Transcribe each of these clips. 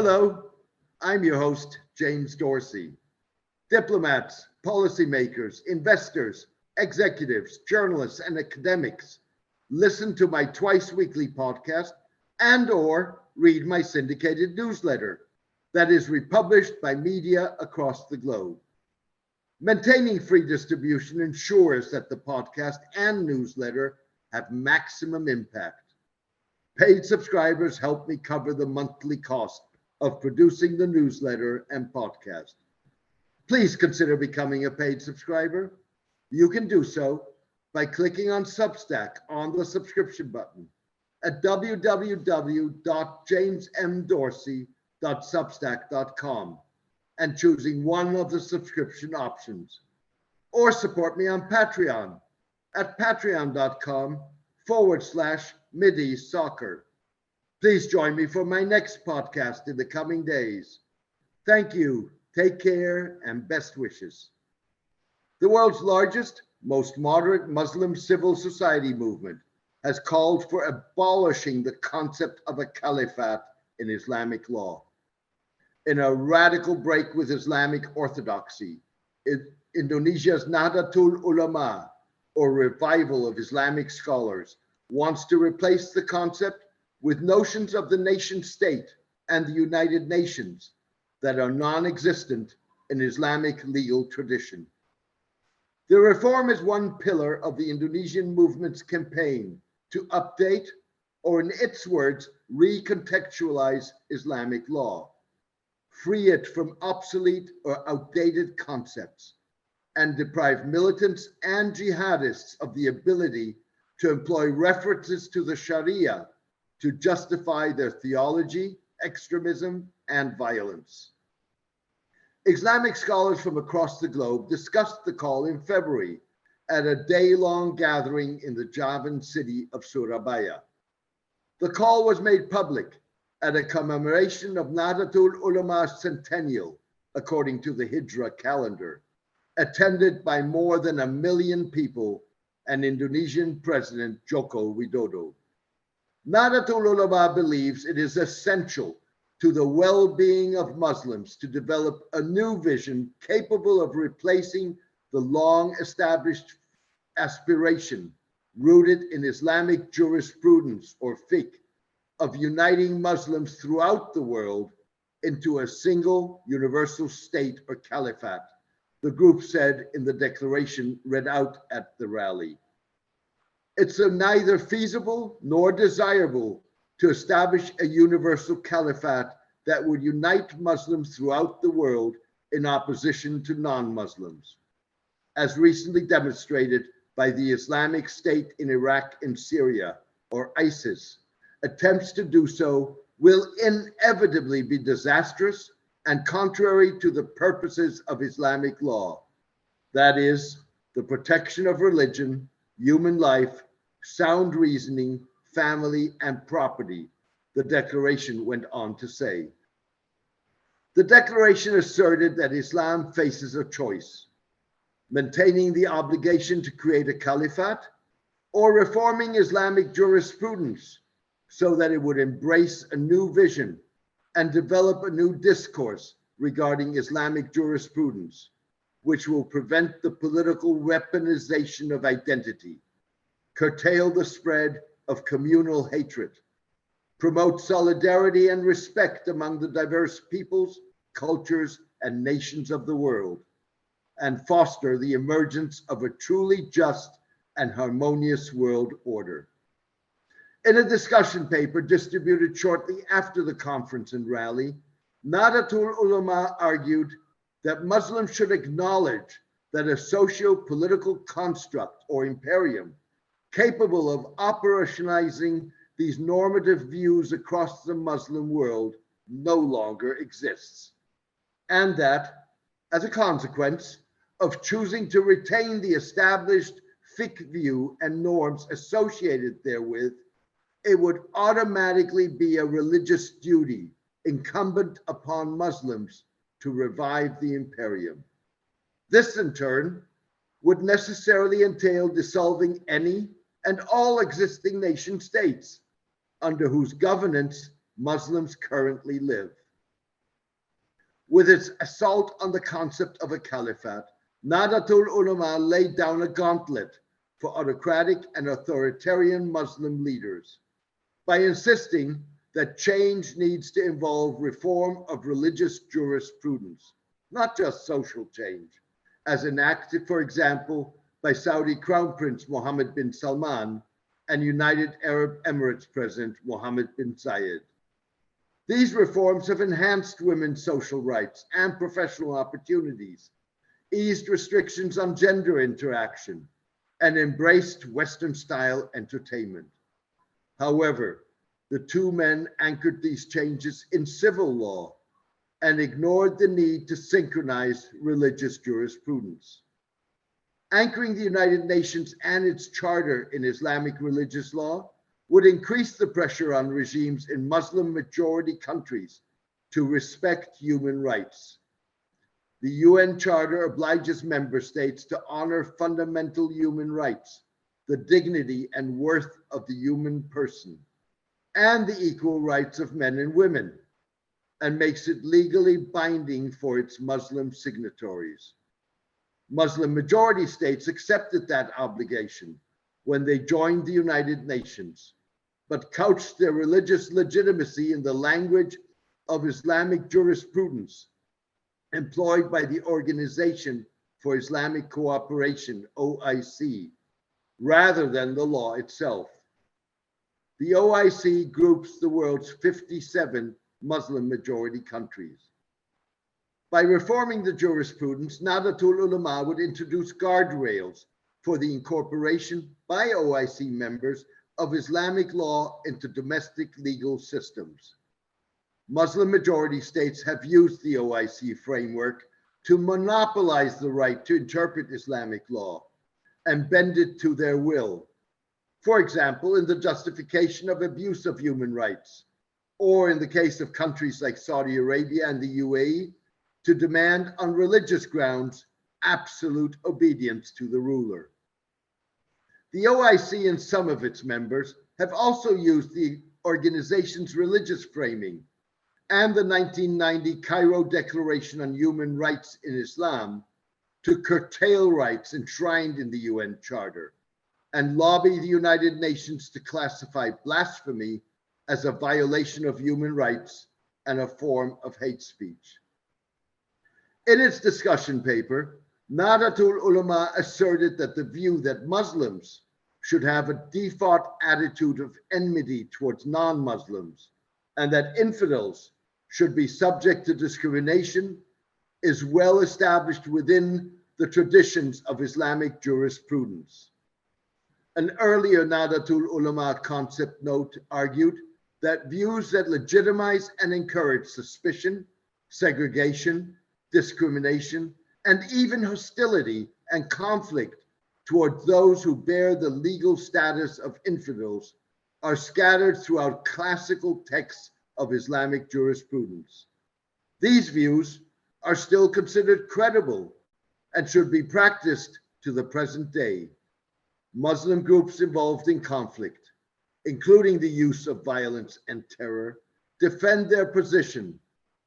Hello, I'm your host, James Dorsey. Diplomats, policymakers, investors, executives, journalists, and academics listen to my twice-weekly podcast and/or read my syndicated newsletter that is republished by media across the globe. Maintaining free distribution ensures that the podcast and newsletter have maximum impact. Paid subscribers help me cover the monthly cost of producing the newsletter and podcast. Please consider becoming a paid subscriber. You can do so by clicking on Substack on the subscription button at www.jamesmdorsey.substack.com and choosing one of the subscription options. Or support me on Patreon at patreon.com/MideastSoccer. Please join me for my next podcast in the coming days. Thank you, take care, and best wishes. The world's largest, most moderate Muslim civil society movement has called for abolishing the concept of a caliphate in Islamic law. In a radical break with Islamic orthodoxy, Indonesia's Nahdlatul Ulama, or Revival of Islamic Scholars, wants to replace the concept with notions of the nation state and the United Nations that are non-existent in Islamic legal tradition. The reform is one pillar of the Indonesian movement's campaign to update, or in its words, recontextualize Islamic law, free it from obsolete or outdated concepts, and deprive militants and jihadists of the ability to employ references to the Sharia to justify their theology, extremism, and violence. Islamic scholars from across the globe discussed the call in February at a day-long gathering in the Javan city of Surabaya. The call was made public at a commemoration of Nahdlatul Ulama's centennial, according to the Hijra calendar, attended by more than 1 million people and Indonesian President Joko Widodo. Nahdlatul Ulama believes it is essential to the well-being of Muslims to develop a new vision capable of replacing the long-established aspiration rooted in Islamic jurisprudence, or fiqh, of uniting Muslims throughout the world into a single universal state or caliphate, the group said in the declaration read out at the rally. It's neither feasible nor desirable to establish a universal caliphate that would unite Muslims throughout the world in opposition to non-Muslims, as recently demonstrated by the Islamic State in Iraq and Syria, or ISIS. Attempts to do so will inevitably be disastrous and contrary to the purposes of Islamic law, that is, the protection of religion, human life, sound reasoning, family, and property, the declaration went on to say. The declaration asserted that Islam faces a choice: maintaining the obligation to create a caliphate or reforming Islamic jurisprudence so that it would embrace a new vision and develop a new discourse regarding Islamic jurisprudence, which will prevent the political weaponization of identity, curtail the spread of communal hatred, promote solidarity and respect among the diverse peoples, cultures, and nations of the world, and foster the emergence of a truly just and harmonious world order. In a discussion paper distributed shortly after the conference and rally, Nahdlatul Ulama argued that Muslims should acknowledge that a socio-political construct or imperium capable of operationalizing these normative views across the Muslim world no longer exists, and that, as a consequence of choosing to retain the established fiqh view and norms associated therewith, it would automatically be a religious duty incumbent upon Muslims to revive the imperium. This, in turn, would necessarily entail dissolving any and all existing nation states under whose governance Muslims currently live. With its assault on the concept of a caliphate, Nahdlatul Ulama laid down a gauntlet for autocratic and authoritarian Muslim leaders by insisting that change needs to involve reform of religious jurisprudence, not just social change, as enacted, for example, by Saudi Crown Prince Mohammed bin Salman and United Arab Emirates President Mohammed bin Zayed. These reforms have enhanced women's social rights and professional opportunities, eased restrictions on gender interaction, and embraced Western-style entertainment. However, the two men anchored these changes in civil law and ignored the need to synchronize religious jurisprudence. Anchoring the United Nations and its charter in Islamic religious law would increase the pressure on regimes in Muslim-majority countries to respect human rights. The UN Charter obliges member states to honor fundamental human rights, the dignity and worth of the human person, and the equal rights of men and women, and makes it legally binding for its Muslim signatories. Muslim-majority states accepted that obligation when they joined the United Nations, but couched their religious legitimacy in the language of Islamic jurisprudence employed by the Organization for Islamic Cooperation, OIC, rather than the law itself. The OIC groups the world's 57 Muslim-majority countries. By reforming the jurisprudence, Nahdlatul Ulama would introduce guardrails for the incorporation by OIC members of Islamic law into domestic legal systems. Muslim-majority states have used the OIC framework to monopolize the right to interpret Islamic law and bend it to their will. For example, in the justification of abuse of human rights, or in the case of countries like Saudi Arabia and the UAE, to demand on religious grounds absolute obedience to the ruler. The OIC and some of its members have also used the organization's religious framing and the 1990 Cairo Declaration on Human Rights in Islam to curtail rights enshrined in the UN Charter and lobby the United Nations to classify blasphemy as a violation of human rights and a form of hate speech. In its discussion paper, Nahdlatul Ulama asserted that the view that Muslims should have a default attitude of enmity towards non-Muslims and that infidels should be subject to discrimination is well established within the traditions of Islamic jurisprudence. An earlier Nahdlatul Ulama concept note argued that views that legitimize and encourage suspicion, segregation, discrimination, and even hostility and conflict towards those who bear the legal status of infidels are scattered throughout classical texts of Islamic jurisprudence. These views are still considered credible and should be practiced to the present day. Muslim groups involved in conflict, including the use of violence and terror, defend their position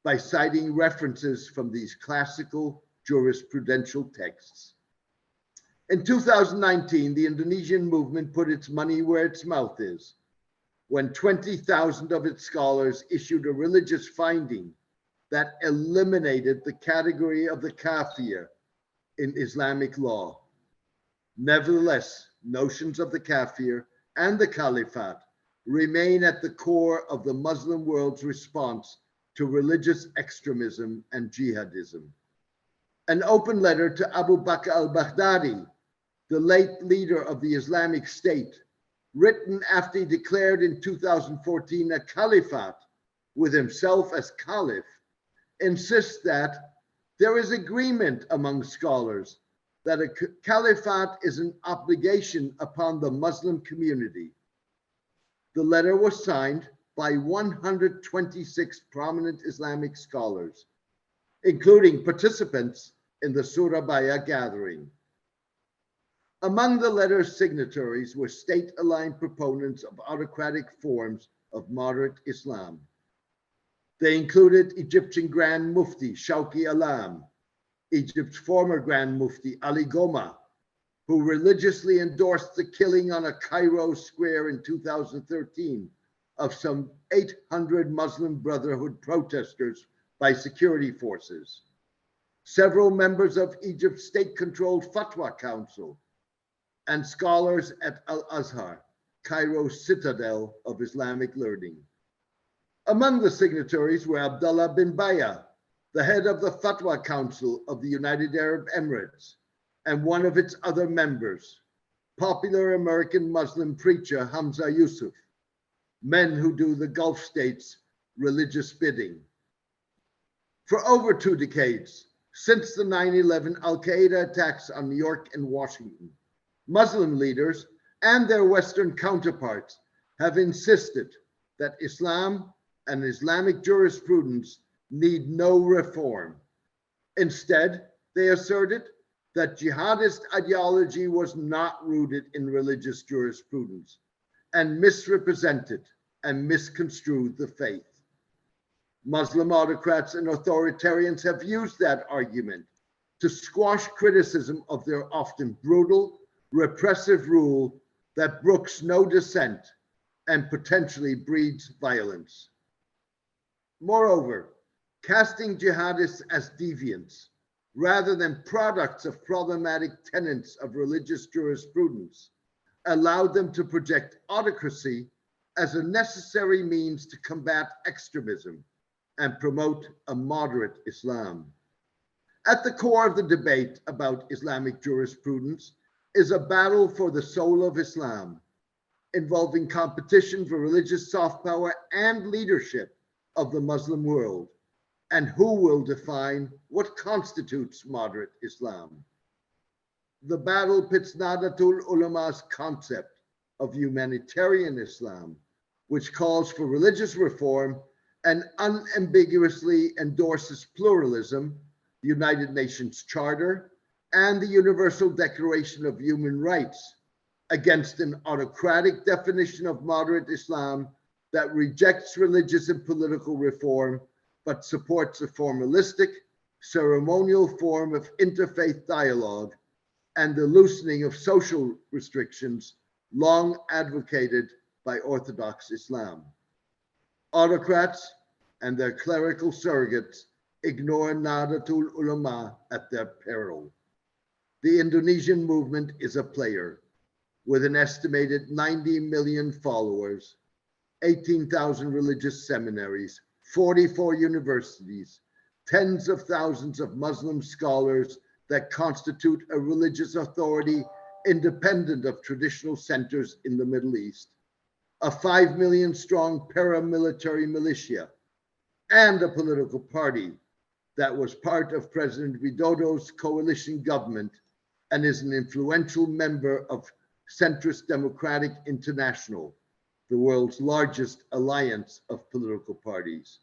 by citing references from these classical jurisprudential texts. In 2019, the Indonesian movement put its money where its mouth is when 20,000 of its scholars issued a religious finding that eliminated the category of the kafir in Islamic law. Nevertheless, notions of the kafir and the caliphate remain at the core of the Muslim world's response to religious extremism and jihadism. An open letter to Abu Bakr al-Baghdadi, the late leader of the Islamic State, written after he declared in 2014 a caliphate with himself as caliph, insists that there is agreement among scholars that a caliphate is an obligation upon the Muslim community. The letter was signed by 126 prominent Islamic scholars, including participants in the Surabaya gathering. Among the letter's signatories were state-aligned proponents of autocratic forms of moderate Islam. They included Egyptian Grand Mufti Shawki Alam, Egypt's former Grand Mufti Ali Goma, who religiously endorsed the killing on a Cairo square in 2013 of some 800 Muslim Brotherhood protesters by security forces. Several members of Egypt's state-controlled Fatwa Council and scholars at Al-Azhar, Cairo's citadel of Islamic learning. Among the signatories were Abdullah bin Baya, the head of the Fatwa Council of the United Arab Emirates, and one of its other members, popular American Muslim preacher Hamza Yusuf, men who do the Gulf states' religious bidding. For over 2 decades, since the 9/11 al-Qaeda attacks on New York and Washington, Muslim leaders and their Western counterparts have insisted that Islam and Islamic jurisprudence need no reform. Instead, they asserted that jihadist ideology was not rooted in religious jurisprudence and misrepresented and misconstrued the faith. Muslim autocrats and authoritarians have used that argument to squash criticism of their often brutal, repressive rule that brooks no dissent and potentially breeds violence. Moreover, casting jihadists as deviants rather than products of problematic tenets of religious jurisprudence allowed them to project autocracy as a necessary means to combat extremism and promote a moderate Islam. At the core of the debate about Islamic jurisprudence is a battle for the soul of Islam, involving competition for religious soft power and leadership of the Muslim world, and who will define what constitutes moderate Islam. The battle pits Nahdlatul Ulama's concept of humanitarian Islam, which calls for religious reform and unambiguously endorses pluralism, the United Nations Charter, and the Universal Declaration of Human Rights, against an autocratic definition of moderate Islam that rejects religious and political reform, but supports a formalistic, ceremonial form of interfaith dialogue and the loosening of social restrictions long advocated by Orthodox Islam. Autocrats and their clerical surrogates ignore Nahdlatul Ulama at their peril. The Indonesian movement is a player with an estimated 90 million followers, 18,000 religious seminaries, 44 universities, tens of thousands of Muslim scholars that constitute a religious authority independent of traditional centers in the Middle East, a 5 million strong paramilitary militia, and a political party that was part of President Widodo's coalition government and is an influential member of Centrist Democratic International, the world's largest alliance of political parties.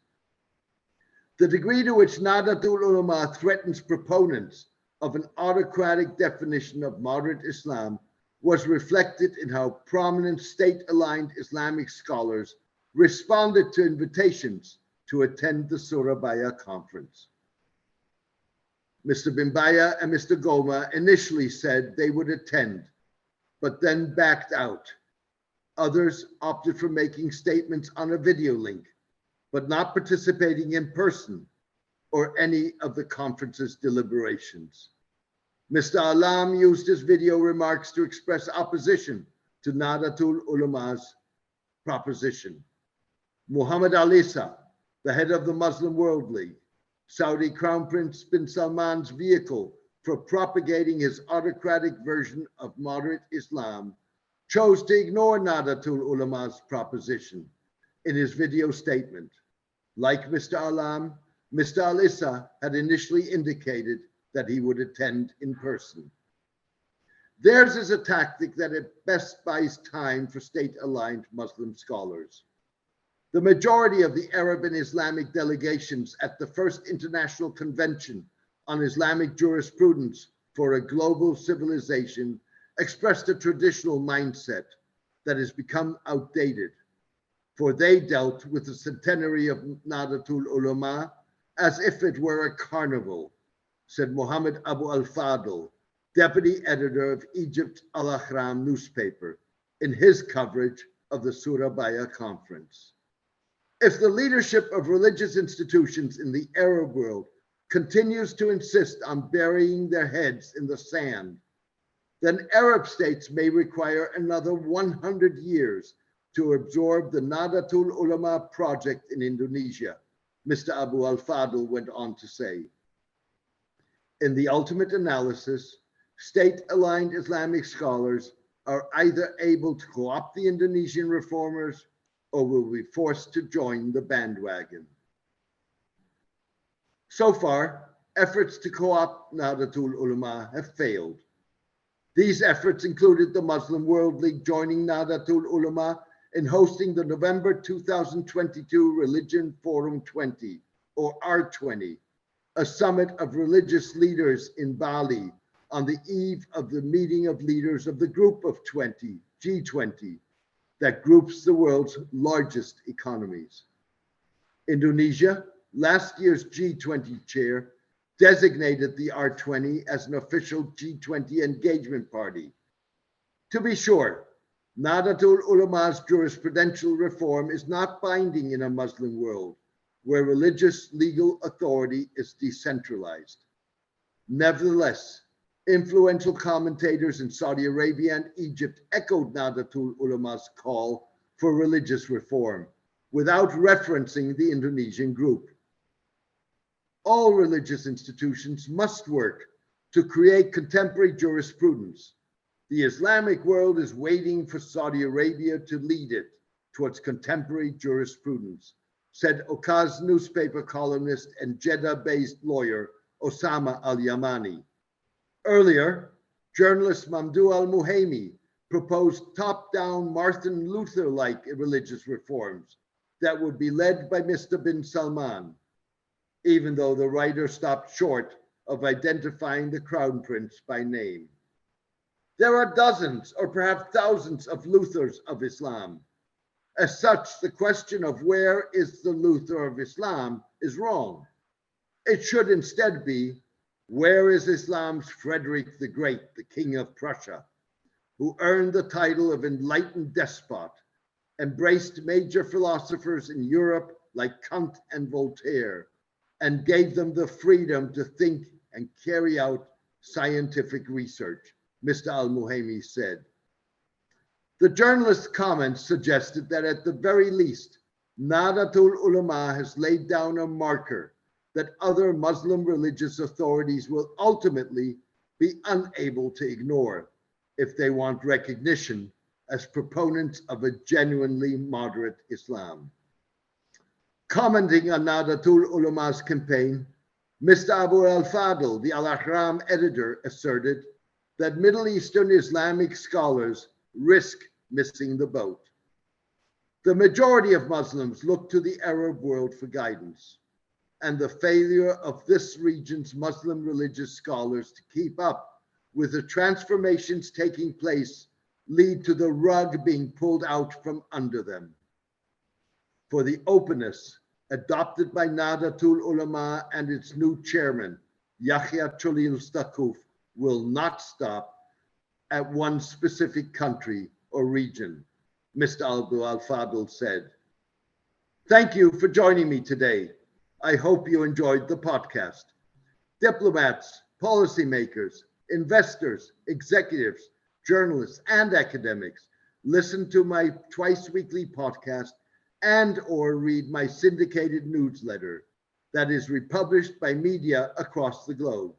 The degree to which Nahdlatul Ulama threatens proponents of an autocratic definition of moderate Islam was reflected in how prominent state-aligned Islamic scholars responded to invitations to attend the Surabaya conference. Mr. Bimbaya and Mr. Goma initially said they would attend, but then backed out. Others opted for making statements on a video link, but not participating in person or any of the conference's deliberations. Mr. Alam used his video remarks to express opposition to Nahdlatul Ulama's proposition. Muhammad Al-Issa, the head of the Muslim World League, Saudi Crown Prince bin Salman's vehicle for propagating his autocratic version of moderate Islam, chose to ignore Nahdlatul Ulama's proposition in his video statement. Like Mr. Alam, Mr. Al-Issa had initially indicated that he would attend in person. Theirs is a tactic that at best buys time for state-aligned Muslim scholars. The majority of the Arab and Islamic delegations at the First International Convention on Islamic Jurisprudence for a Global Civilization expressed a traditional mindset that has become outdated. for they dealt with the centenary of Nahdlatul Ulama as if it were a carnival, said Muhammad Abu al-Fadl, deputy editor of Egypt Al-Ahram newspaper, in his coverage of the Surabaya conference. If the leadership of religious institutions in the Arab world continues to insist on burying their heads in the sand, then Arab states may require another 100 years to absorb the Nahdlatul Ulama project in Indonesia, Mr. Abu al-Fadl went on to say. In the ultimate analysis, state-aligned Islamic scholars are either able to co-opt the Indonesian reformers or will be forced to join the bandwagon. So far, efforts to co-opt Nahdlatul Ulama have failed. These efforts included the Muslim World League joining Nahdlatul Ulama in hosting the November 2022 Religion Forum 20, or R20, a summit of religious leaders in Bali on the eve of the meeting of leaders of the Group of 20, G20, that groups the world's largest economies. Indonesia, last year's G20 chair, designated the R20 as an official G20 engagement party. To be sure, Nahdlatul Ulama's jurisprudential reform is not binding in a Muslim world where religious legal authority is decentralized. Nevertheless, influential commentators in Saudi Arabia and Egypt echoed Nahdlatul Ulama's call for religious reform without referencing the Indonesian group. All religious institutions must work to create contemporary jurisprudence. The Islamic world is waiting for Saudi Arabia to lead it towards contemporary jurisprudence, said Okaz newspaper columnist and Jeddah-based lawyer Osama al-Yamani. Earlier, journalist Mamdouh al-Muhaimi proposed top-down Martin Luther-like religious reforms that would be led by Mr. bin Salman, even though the writer stopped short of identifying the crown prince by name. There are dozens or perhaps thousands of Luthers of Islam. As such, the question of where is the Luther of Islam is wrong. It should instead be, where is Islam's Frederick the Great, the King of Prussia, who earned the title of enlightened despot, embraced major philosophers in Europe like Kant and Voltaire, and gave them the freedom to think and carry out scientific research, Mr. al-Muhaimi said. The journalist's comments suggested that at the very least, Nahdlatul Ulama has laid down a marker that other Muslim religious authorities will ultimately be unable to ignore if they want recognition as proponents of a genuinely moderate Islam. Commenting on Nahdlatul Ulama's campaign, Mr. Abu al-Fadl, the Al-Ahram editor, asserted that Middle Eastern Islamic scholars risk missing the boat. The majority of Muslims look to the Arab world for guidance, and the failure of this region's Muslim religious scholars to keep up with the transformations taking place lead to the rug being pulled out from under them. For the openness adopted by Nahdlatul Ulama and its new chairman, Yahya Cholil Stakuf, will not stop at one specific country or region, Mr. Abu al-Fadl said. Thank you for joining me today. I hope you enjoyed the podcast. Diplomats, policymakers, investors, executives, journalists, and academics listen to my twice-weekly podcast and or read my syndicated newsletter that is republished by media across the globe.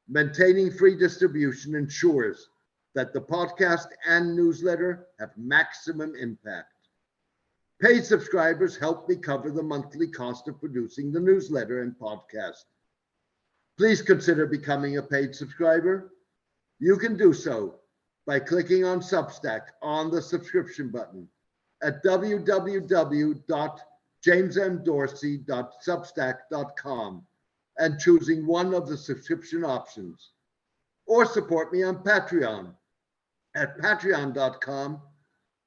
Maintaining free distribution ensures that the podcast and newsletter have maximum impact. Paid subscribers help me cover the monthly cost of producing the newsletter and podcast. Please consider becoming a paid subscriber. You can do so by clicking on Substack on the subscription button at www.jamesmdorsey.substack.com and choosing one of the subscription options. Or support me on Patreon at patreon.com/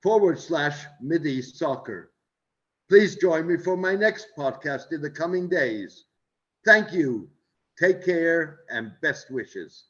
/Mideast Soccer. Please join me for my next podcast in the coming days. Thank you. Take care and best wishes.